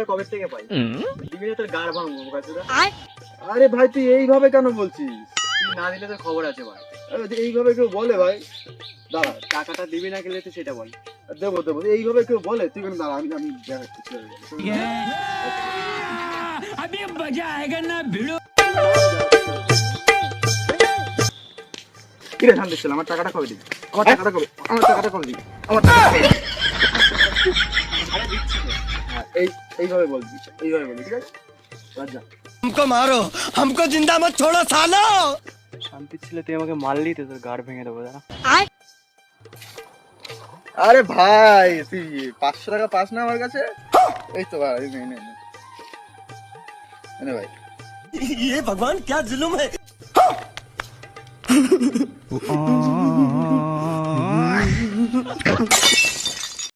কবে থেকে পাই দিবি না তোর গাড় ভাঙবো কাছে। আরে ভাই তুই এইভাবে কেন বলছিস? তুই না দিলে তোর খবর আছে ভাই। আরে এইভাবে কেউ বলে ভাই? দাঁড়া, টাকাটা দিবি না গেলে তুই সেটা বল। দেবো দেবো, এইভাবে কেউ বলে? তুই কেন দাঁড়া, আমি আমি अभी मजा आएगा ना भिड़ो। কিরে ধান দিচ্ছিল, আমার টাকাটা কবে দিবি? আমার টাকাটা কবে, আমার টাকাটা কবে দিবি? আমার টাকাটা কবে দিবি? আরে দিচ্ছি তো। হ্যাঁ, এইভাবে বলবি, এইভাবে বলবি, ঠিক আছে? রাজা हमको मारो, हमको जिंदा मत छोड़ो सालो। শান্তি ছিল তুই আমাকে মারলি তো তোর গাড় ভেঙে দেবো দাঁড়া। আরে ভাই তুই 500 টাকা পাস না আমার কাছে? এই তো ভাই, নে নে নে। নে ভাই। ये भगवान क्या जुल्म है।